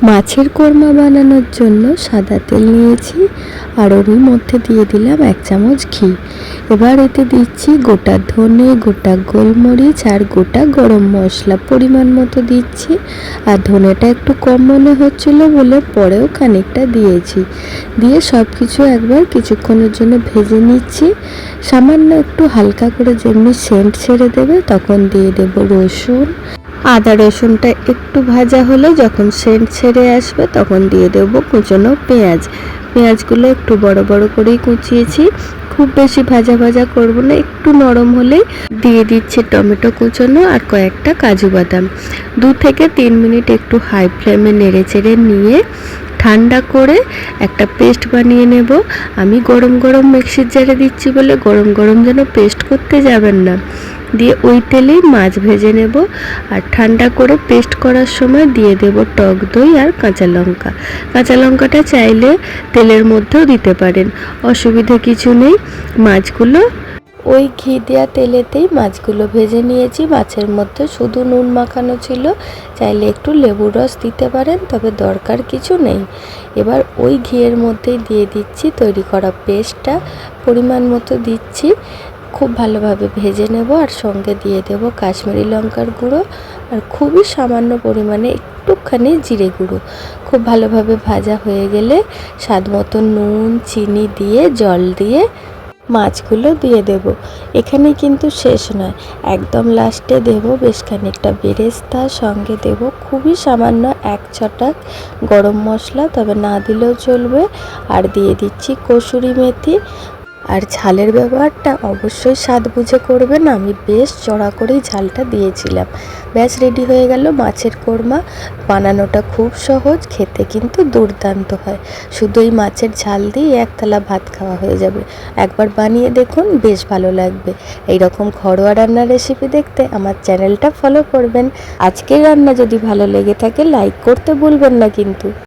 মাছের কোরমা বানানোর জন্য সাদা তেল নিয়েছি আর ওর মধ্যে দিয়ে দিলাম 1 চামচ ঘি। এবার এতে দিচ্ছি গোটা ধনে, গোটা গোলমরিচ আর গোটা গরম মশলা পরিমাণ মতো দিচ্ছি। আর ধনেটা একটু কম মনে হচ্ছিল বলে পরেও খানিকটা দিয়েছি। দিয়ে সব কিছু একবার কিছুক্ষণের জন্য ভেজে নিচ্ছি। সামান্য একটু হালকা করে যেমনি সেন্ট ছেড়ে দেবে তখন দিয়ে দেব রসুন। আদা রসুনটা একটু ভাজা হলে যখন সেন্ট ছেড়ে আসবে তখন দিয়ে দেবো কুচনো পেঁয়াজ। পেঁয়াজগুলো একটু বড় বড় করেই কুচিয়েছি, খুব বেশি ভাজা ভাজা করব না, একটু নরম হলেই দিয়ে দিচ্ছি টমেটো কুচনো আর কয়েকটা কাজু বাদাম। 2 থেকে 3 মিনিট একটু হাই ফ্লেমে নেড়ে চেড়ে নিয়ে ঠান্ডা করে একটা পেস্ট বানিয়ে নেব। আমি গরম গরম মিক্সির জারে দিচ্ছি বলে গরম গরম যেন পেস্ট করতে যাবেন না। দিয়ে ওই তেলেই মাছ ভেজে নেব। আর ঠান্ডা করে পেস্ট করার সময় দিয়ে দেব টক দই আর কাঁচা লঙ্কা। কাঁচা লঙ্কাটা চাইলে তেলের মধ্যেও দিতে পারেন, অসুবিধা কিছু নেই। মাছগুলো ওই ঘি দেওয়া তেলেতেই মাছগুলো ভেজে নিয়েছি। মাছের মধ্যে শুধু নুন মাখানো ছিল, চাইলে একটু লেবুর রস দিতে পারেন, তবে দরকার কিছু নেই। এবার ওই ঘিয়ের মধ্যেই দিয়ে দিচ্ছি তৈরি করা পেস্টটা, পরিমাণ মতো দিচ্ছি। খুব ভালোভাবে ভেজে নেব আর সঙ্গে দিয়ে দেব কাশ্মীরি লঙ্কার গুঁড়ো আর খুবই সামান্য পরিমাণে একটুখানি জিরে গুঁড়ো। খুব ভালোভাবে ভাজা হয়ে গেলে স্বাদ মতো নুন চিনি দিয়ে জল দিয়ে মাছগুলো দিয়ে দেব। এখানে কিন্তু শেষ নয়, একদম লাস্টে দেব বেশ খানিকটা বেরেস্তা, সঙ্গে দেব খুবই সামান্য 1 ছটাক গরম মশলা, তবে না দিলেও চলবে। আর দিয়ে দিচ্ছি কসুরি মেথি। আর ঝালের ব্যবহারটা অবশ্যই স্বাদ বুঝে করবেন, আমি বেশ চড়া করেই ঝালটা দিয়েছিলাম। ব্যাস রেডি হয়ে গেল মাছের কোরমা। বানানোটা খুব সহজ, খেতে কিন্তু দুর্দান্ত হয়। শুধু এই মাছের ঝাল দিয়ে 1 থালা ভাত খাওয়া হয়ে যাবে। একবার বানিয়ে দেখুন, বেশ ভালো লাগবে। এইরকম ঘরোয়া রান্নার রেসিপি দেখতে আমার চ্যানেলটা ফলো করবেন। আজকের রান্না যদি ভালো লেগে থাকে লাইক করতে ভুলবেন না কিন্তু।